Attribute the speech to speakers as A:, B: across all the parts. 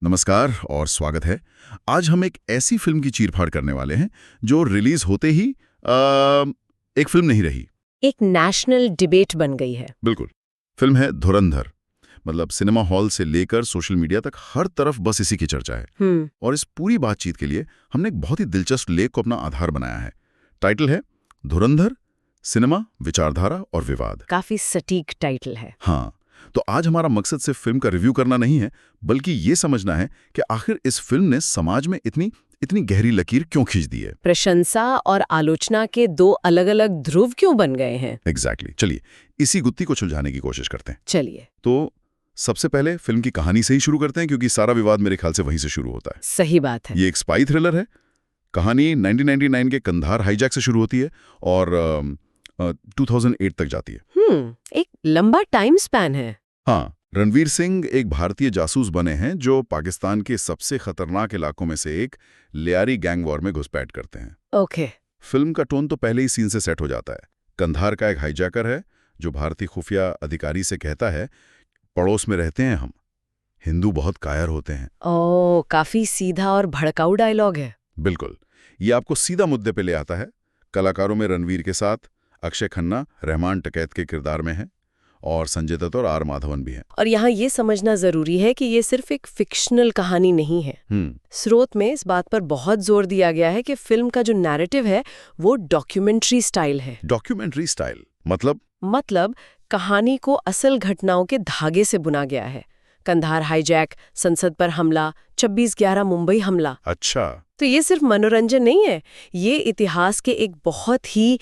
A: नमस्कार और स्वागत है। आज हम एक ऐसी फिल्म की चीरफाड़ करने वाले हैं जो रिलीज होते ही एक फिल्म नहीं रही।
B: एक नेशनल डिबेट बन गई है।
A: बिल्कुल। फिल्म है धुरंधर। मतलब सिनेमा हॉल से लेकर सोशल मीडिया तक हर तरफ बस इसी की चर्चा है। और इस पूरी बातचीत के लिए हमने एक बहुत ही दिलचस्प लेख को अपना आधार बनाया है। टाइटल है धुरंधर, सिनेमा, विचारधारा और विवाद।
B: काफी सटीक टाइटल है।
A: हाँ, तो आज हमारा मकसद सिर्फ फिल्म का रिव्यू करना नहीं है, बल्कि ये समझना है कि आखिर इस फिल्म ने समाज में इतनी गहरी लकीर क्यों खींच दी है।
B: प्रशंसा और आलोचना के दो अलग अलग ध्रुव क्यों बन गए हैं।
A: एग्जैक्टली। चलिए इसी गुत्थी को सुलझाने की कोशिश करते हैं।
B: चलिए,
A: तो सबसे पहले फिल्म की कहानी से ही शुरू करते हैं, क्योंकि सारा विवाद मेरे ख्याल से वहीं से शुरू होता है।
B: सही बात है।
A: ये एक स्पाई थ्रिलर है। कहानी 1999 के कंधार हाईजैक से शुरू होती है और 2008 तक जाती है।
B: एक लंबा टाइम स्पैन है।
A: हाँ, रणवीर सिंह एक भारतीय जासूस बने हैं जो पाकिस्तान के सबसे खतरनाक इलाकों में से एक लियारी गैंग वॉर में घुसपैठ करते हैं।
B: ओके।
A: फिल्म का टोन तो पहले ही सीन से सेट हो जाता है। कंधार का एक हाईजैकर है जो भारतीय खुफिया अधिकारी से कहता है, पड़ोस में रहते हैं हम, हिंदू बहुत कायर होते हैं।
B: ओह, काफी सीधा और भड़काऊ डायलॉग है।
A: बिल्कुल, ये आपको सीधा मुद्दे पे ले आता है। कलाकारों में रणवीर के साथ अक्षय खन्ना रहमान टकैत के किरदार में है और संजय दत्त और आर माधवन भी हैं।
B: और यहाँ ये समझना जरूरी है कि ये सिर्फ एक फिक्शनल कहानी नहीं है। स्रोत में इस बात पर बहुत जोर दिया गया है कि फिल्म का जो नैरेटिव है वो डॉक्यूमेंट्री स्टाइल है।
A: डॉक्यूमेंट्री स्टाइल
B: मतलब कहानी को असल घटनाओं के धागे से बुना गया है। कंधार हाईजैक, संसद पर हमला, 26/11 मुंबई हमला।
A: अच्छा।
B: तो ये सिर्फ मनोरंजन नहीं है, ये इतिहास के एक बहुत ही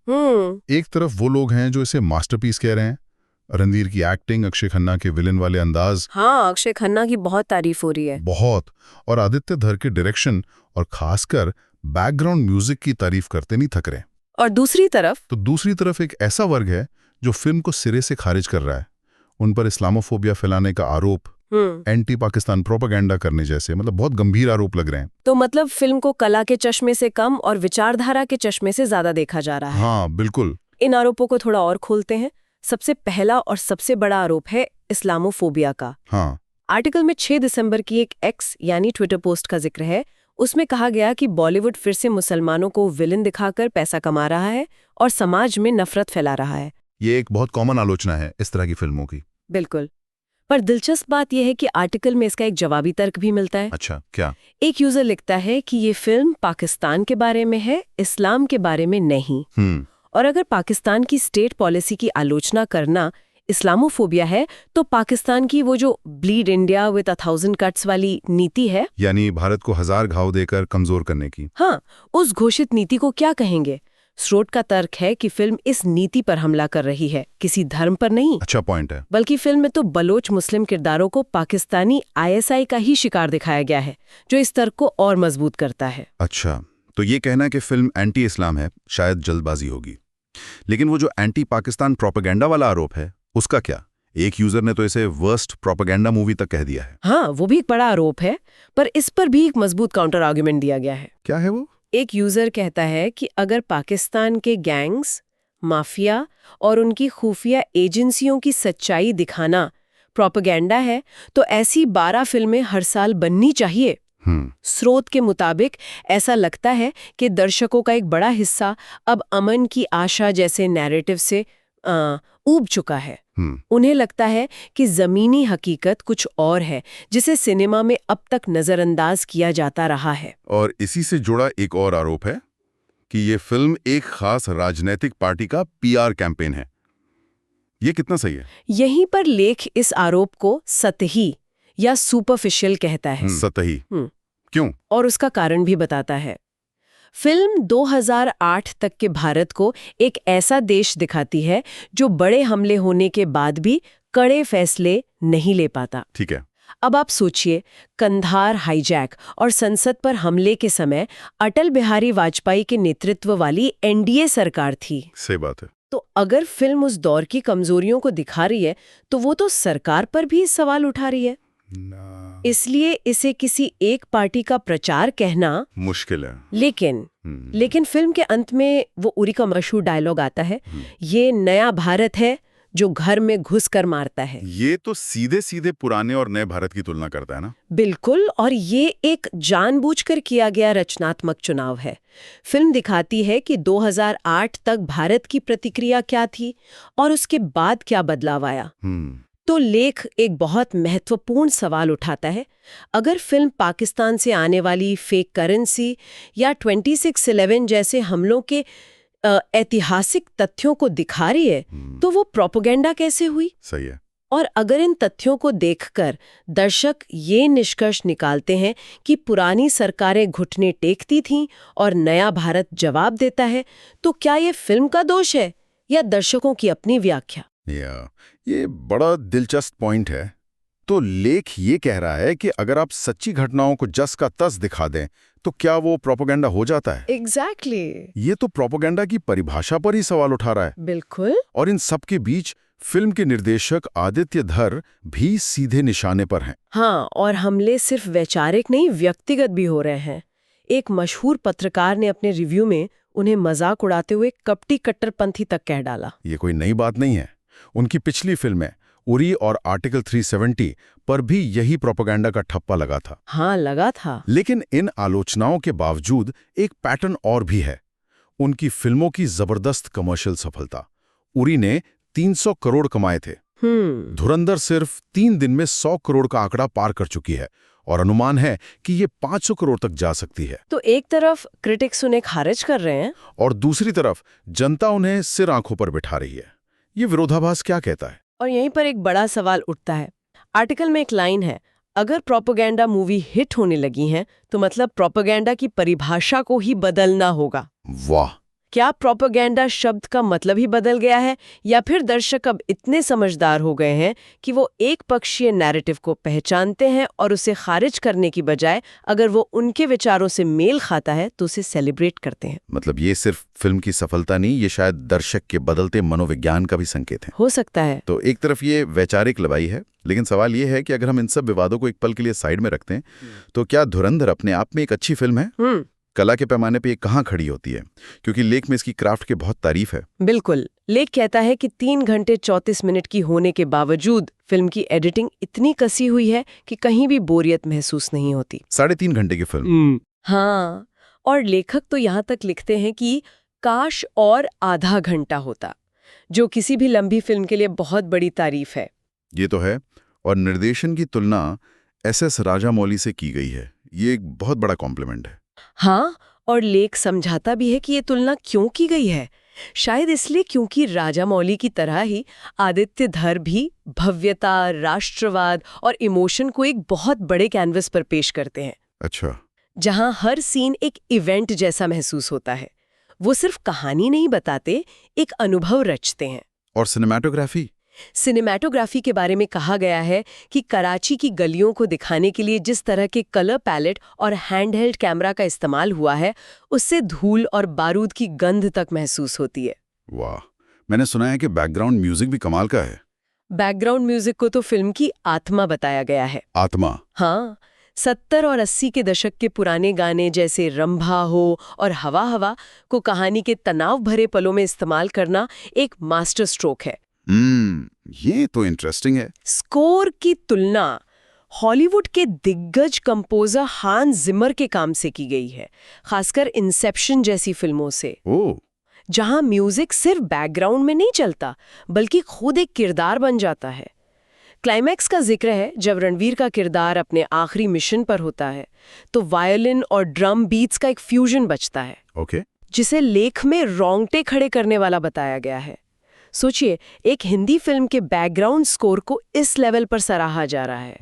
C: एक तरफ वो लोग हैं जो इसे मास्टरपीस कह रहे हैं, रणवीर की एक्टिंग, अक्षय खन्ना के विलेन वाले अंदाज।
B: हाँ, अक्षय खन्ना की बहुत तारीफ हो रही है।
C: बहुत। और आदित्य धर के डायरेक्शन और खासकर बैकग्राउंड म्यूजिक की तारीफ करते नहीं थक रहे।
B: और दूसरी तरफ
C: एक ऐसा वर्ग है जो फिल्म को सिरे से खारिज कर रहा है। उन पर इस्लामोफोबिया फैलाने का आरोप, एंटी पाकिस्तान प्रोपेगेंडा करने जैसे बहुत गंभीर आरोप लग रहे हैं।
B: तो मतलब फिल्म को कला के चश्मे से कम और विचारधारा के चश्मे से ज्यादा देखा जा रहा है।
C: हाँ बिल्कुल।
B: इन आरोपों को थोड़ा और खोलते हैं। सबसे पहला और सबसे बड़ा आरोप है इस्लामोफोबिया का।
C: हाँ।
B: आर्टिकल में 6 दिसंबर की एक एक्स यानी ट्विटर पोस्ट का जिक्र है। उसमें कहा गया कि बॉलीवुड फिर से मुसलमानों को विलन दिखाकर पैसा कमा रहा है और समाज में नफरत फैला रहा है।
C: ये एक बहुत कॉमन आलोचना है इस तरह की फिल्मों की।
B: बिल्कुल। पर दिलचस्प बात यह है कि आर्टिकल में इसका एक जवाबी तर्क भी मिलता है।
C: अच्छा, क्या?
B: एक यूजर लिखता है कि ये फिल्म पाकिस्तान के बारे में है, इस्लाम के बारे में नहीं। और अगर पाकिस्तान की स्टेट पॉलिसी की आलोचना करना इस्लामोफोबिया है, तो पाकिस्तान की वो जो ब्लीड इंडिया विद 1000 कट्स वाली नीति है,
C: यानी भारत को 1000 घाव देकर कमजोर करने की,
B: हाँ, उस घोषित नीति को क्या कहेंगे? स्रोत का तर्क है कि फिल्म इस नीति पर हमला कर रही है, किसी धर्म पर नहीं।
C: अच्छा पॉइंट है।
B: बल्कि फिल्म में तो बलोच मुस्लिम किरदारों को पाकिस्तानी ISI का ही शिकार दिखाया गया है, जो इस तर्क को और मजबूत करता है।
C: अच्छा, तो ये कहना कि फिल्म एंटी इस्लाम है शायद जल्दबाजी होगी। लेकिन वो जो एंटी पाकिस्तान प्रोपेगेंडा वाला आरोप है, उसका क्या? एक यूजर ने तो इसे वर्स्ट प्रोपेगेंडा मूवी तक कह दिया है।
B: हाँ, वो भी एक बड़ा आरोप है, पर इस पर भी एक मजबूत काउंटर आर्गुमेंट दिया गया है।
C: क्या है वो?
B: एक यूजर कहता है कि अगर पाकिस्तान के गैंग्स, माफिया और उनकी खुफिया एजेंसियों की सच्चाई दिखाना प्रोपेगेंडा है, तो ऐसी 12 फिल्में हर साल बननी चाहिए। स्रोत के मुताबिक ऐसा लगता है कि दर्शकों का एक बड़ा हिस्सा अब अमन की आशा जैसे नैरेटिव से ऊब चुका है। उन्हें लगता है कि जमीनी हकीकत कुछ और है, जिसे सिनेमा में अब तक नजरअंदाज किया जाता रहा है।
A: और इसी से जुड़ा एक और आरोप है कि ये फिल्म एक खास राजनीतिक पार्टी का PR कैंपेन है। ये कितना सही है?
B: यहीं पर लेख इस आरोप को सतही या सुपरफिशियल कहता है।
A: सतही क्यों?
B: और उसका कारण भी बताता है। फिल्म 2008 तक के भारत को एक ऐसा देश दिखाती है जो बड़े हमले होने के बाद भी कड़े फैसले नहीं ले पाता।
A: ठीक है।
B: अब आप सोचिए, कंधार हाईजैक और संसद पर हमले के समय अटल बिहारी वाजपेयी के नेतृत्व वाली NDA सरकार थी।
A: सही बात है।
B: तो अगर फिल्म उस दौर की कमजोरियों को दिखा रही है, तो वो तो सरकार पर भी सवाल उठा रही है। इसलिए इसे किसी एक पार्टी का प्रचार कहना
A: मुश्किल है।
B: लेकिन फिल्म के अंत में वो उरी का मशहूर डायलॉग आता है, ये नया भारत है जो घर में घुस कर मारता है।
A: ये तो सीधे सीधे पुराने और नए भारत की तुलना करता है ना?
B: बिल्कुल, और ये एक जानबूझकर किया गया रचनात्मक चुनाव है। फिल्म दिखाती है कि 2008 तक भारत की प्रतिक्रिया क्या थी और उसके बाद क्या बदलाव आया। तो लेख एक बहुत महत्वपूर्ण सवाल उठाता है। अगर फिल्म पाकिस्तान से आने वाली फेक करेंसी या 26/11 जैसे हमलों के ऐतिहासिक तथ्यों को दिखा रही है, तो वो प्रोपेगेंडा कैसे हुई?
A: सही है।
B: और अगर इन तथ्यों को देखकर दर्शक ये निष्कर्ष निकालते हैं कि पुरानी सरकारें घुटने टेकती थीं और नया भारत जवाब देता है, तो क्या ये फिल्म का दोष है या दर्शकों की अपनी व्याख्या?
A: ये बड़ा दिलचस्प पॉइंट है। तो लेख ये कह रहा है कि अगर आप सच्ची घटनाओं को जस का तस दिखा दें तो क्या वो प्रोपेगेंडा हो जाता है?
B: एग्जैक्टली।
A: ये तो प्रोपेगेंडा की परिभाषा पर ही सवाल उठा रहा है।
B: बिल्कुल।
A: और इन सब के बीच फिल्म के निर्देशक आदित्य धर भी सीधे निशाने पर हैं।
B: हाँ, और हमले सिर्फ वैचारिक नहीं, व्यक्तिगत भी हो रहे हैं। एक मशहूर पत्रकार ने अपने रिव्यू में उन्हें मजाक उड़ाते हुए कपटी कट्टरपंथी तक कह डाला।
A: ये कोई नई बात नहीं है। उनकी पिछली फिल्में उरी और आर्टिकल 370 पर भी यही प्रोपेगेंडा का ठप्पा लगा था।
B: हाँ, लगा था।
A: लेकिन इन आलोचनाओं के बावजूद एक पैटर्न और भी है, उनकी फिल्मों की जबरदस्त कमर्शियल सफलता। उरी ने 300 करोड़ कमाए थे। धुरंधर सिर्फ 3 दिन में 100 करोड़ का आंकड़ा पार कर चुकी है और अनुमान है कि ये 500 करोड़ तक जा सकती है।
B: तो एक तरफ क्रिटिक्स उन्हें खारिज कर रहे हैं
A: और दूसरी तरफ जनता उन्हें सिर आंखों पर बिठा रही है। ये विरोधाभास क्या कहता है?
B: और यहीं पर एक बड़ा सवाल उठता है। आर्टिकल में एक लाइन है, अगर प्रोपेगेंडा मूवी हिट होने लगी है तो मतलब प्रोपेगेंडा की परिभाषा को ही बदलना होगा।
A: वाह!
B: क्या प्रोपेगेंडा शब्द का मतलब ही बदल गया है या फिर दर्शक अब इतने समझदार हो गए हैं कि वो एक पक्षीय नैरेटिव को पहचानते हैं और उसे खारिज करने की बजाय अगर वो उनके विचारों से मेल खाता है तो उसे सेलिब्रेट करते हैं?
A: मतलब ये सिर्फ फिल्म की सफलता नहीं, ये शायद दर्शक के बदलते मनोविज्ञान का भी संकेत है।
B: हो सकता है।
A: तो एक तरफ ये वैचारिक लड़ाई है, लेकिन सवाल ये है कि अगर हम इन सब विवादों को एक पल के लिए साइड में रखते हैं तो क्या धुरंधर अपने आप में एक अच्छी फिल्म है? कला के पैमाने पे ये कहाँ खड़ी होती है? क्योंकि लेख में इसकी क्राफ्ट की बहुत तारीफ है।
B: बिल्कुल। लेख कहता है कि 3 घंटे 34 मिनट की होने के बावजूद फिल्म की एडिटिंग इतनी कसी हुई है कि कहीं भी बोरियत महसूस नहीं होती।
A: 3.5 घंटे की फिल्म।
B: हाँ, और लेखक तो यहाँ तक लिखते हैं कि काश और आधा घंटा होता, जो किसी भी लंबी फिल्म के लिए बहुत बड़ी तारीफ है।
A: ये तो है। और निर्देशन की तुलना SS राजामौली से की गई है। ये एक बहुत बड़ा कॉम्प्लीमेंट है।
B: हाँ, और लेख समझाता भी है कि ये तुलना क्यों की गई है। शायद इसलिए क्योंकि राजामौली की तरह ही आदित्य धर भी भव्यता, राष्ट्रवाद और इमोशन को एक बहुत बड़े कैनवस पर पेश करते हैं।
A: अच्छा।
B: जहां हर सीन एक इवेंट जैसा महसूस होता है। वो सिर्फ कहानी नहीं बताते, एक अनुभव रचते हैं।
A: और सिनेमैटोग्राफी?
B: सिनेमैटोग्राफी के बारे में कहा गया है कि कराची की गलियों को दिखाने के लिए जिस तरह के कलर पैलेट और हैंडहेल्ड कैमरा का इस्तेमाल हुआ है, उससे धूल और बारूद की गंध तक महसूस होती है।
A: वाह! मैंने सुना है कि बैकग्राउंड म्यूजिक भी कमाल का है।
B: बैकग्राउंड म्यूजिक को तो फिल्म की आत्मा बताया गया है।
A: आत्मा?
B: हाँ, 70 और 80 के दशक के पुराने गाने जैसे रंभा हो और हवा हवा को कहानी के तनाव भरे पलों में इस्तेमाल करना एक मास्टर स्ट्रोक है।
A: ये तो इंटरेस्टिंग है।
B: स्कोर की तुलना हॉलीवुड के दिग्गज कंपोजर हांस जिमर के काम से की गई है, खासकर इंसेप्शन जैसी फिल्मों से। जहां म्यूजिक सिर्फ बैकग्राउंड में नहीं चलता बल्कि खुद एक किरदार बन जाता है। क्लाइमैक्स का जिक्र है जब रणवीर का किरदार अपने आखिरी मिशन पर होता है तो वायलिन और ड्रम बीट्स का एक फ्यूजन बचता है, जिसे लेख में रोंगटे खड़े करने वाला बताया गया है। सोचिए, एक हिंदी फिल्म के बैकग्राउंड स्कोर को इस लेवल पर सराहा जा रहा है।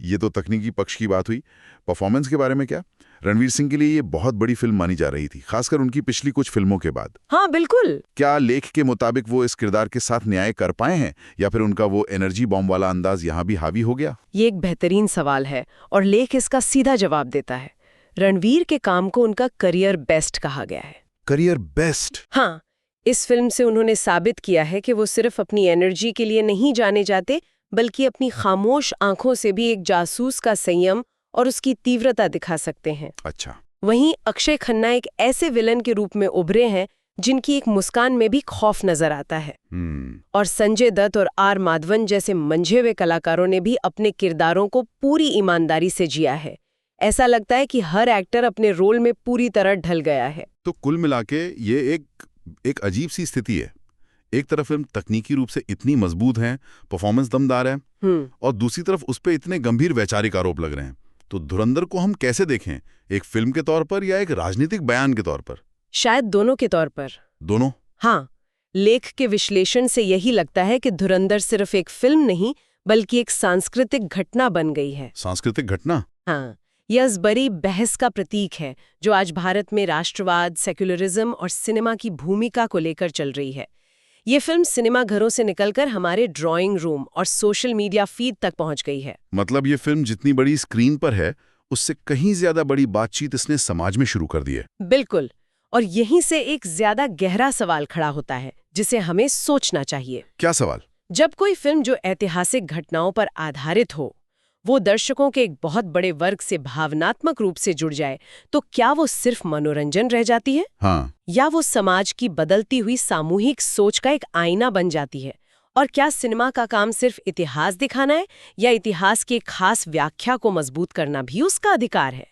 A: ये तो तकनीकी पक्ष की बात हुई। परफॉर्मेंस के बारे में क्या? रणवीर सिंह के लिए ये बहुत बड़ी फिल्म मानी जा रही थी, खासकर उनकी पिछली कुछ फिल्मों के बाद।
B: हाँ, बिल्कुल।
A: क्या लेख के मुताबिक वो इस किरदार के साथ न्याय कर पाए हैं या फिर उनका वो एनर्जी बॉम्ब वाला अंदाज यहाँ भी हावी हो गया?
B: ये एक बेहतरीन सवाल है और लेख इसका सीधा जवाब देता है। रणवीर के काम को उनका करियर बेस्ट कहा गया है।
A: Career best?
B: हाँ, इस फिल्म से उन्होंने साबित किया है कि वो सिर्फ अपनी एनर्जी के लिए नहीं जाने जाते बल्कि अपनी खामोश आंखों से भी एक जासूस का संयम और उसकी तीव्रता दिखा सकते हैं।
A: अच्छा।
B: वहीं अक्षय खन्ना एक ऐसे विलन के रूप में उभरे हैं जिनकी एक मुस्कान में भी खौफ नजर आता है। और संजय दत्त और आर माधवन जैसे मंझे हुए कलाकारों ने भी अपने किरदारों को पूरी ईमानदारी से जिया है। ऐसा लगता है कि हर एक्टर अपने रोल में पूरी तरह ढल गया है।
C: तो कुल मिलाके ये एक अजीब सी स्थिति है। एक तरफ फिल्म तकनीकी रूप से इतनी मजबूत है, परफॉर्मेंस दमदार है, और दूसरी तरफ उस पे इतने गंभीर वैचारिक आरोप लग रहे हैं। तो धुरंधर को हम कैसे देखें, एक फिल्म के तौर पर या एक राजनीतिक बयान के तौर पर?
B: शायद दोनों के तौर पर।
C: दोनों?
B: हाँ, लेख के विश्लेषण से यही लगता है कि धुरंधर सिर्फ एक फिल्म नहीं बल्कि एक सांस्कृतिक घटना बन गई है।
C: सांस्कृतिक घटना?
B: हाँ, यह इस बड़ी बहस का प्रतीक है जो आज भारत में राष्ट्रवाद, सेक्युलरिज्म और सिनेमा की भूमिका को लेकर चल रही है। ये फिल्म सिनेमा घरों से निकलकर हमारे ड्राइंग रूम और सोशल मीडिया फीड तक पहुंच गई है।
C: मतलब ये फिल्म जितनी बड़ी स्क्रीन पर है, उससे कहीं ज्यादा बड़ी बातचीत इसने समाज में शुरू कर दी है।
B: बिल्कुल, और यहीं से एक ज्यादा गहरा सवाल खड़ा होता है जिसे हमें सोचना चाहिए।
C: क्या सवाल?
B: जब कोई फिल्म जो ऐतिहासिक घटनाओं पर आधारित हो, वो दर्शकों के एक बहुत बड़े वर्ग से भावनात्मक रूप से जुड़ जाए, तो क्या वो सिर्फ मनोरंजन रह जाती है?
C: हाँ।
B: या वो समाज की बदलती हुई सामूहिक सोच का एक आईना बन जाती है? और क्या सिनेमा का काम सिर्फ इतिहास दिखाना है, या इतिहास की एक खास व्याख्या को मजबूत करना भी उसका अधिकार है?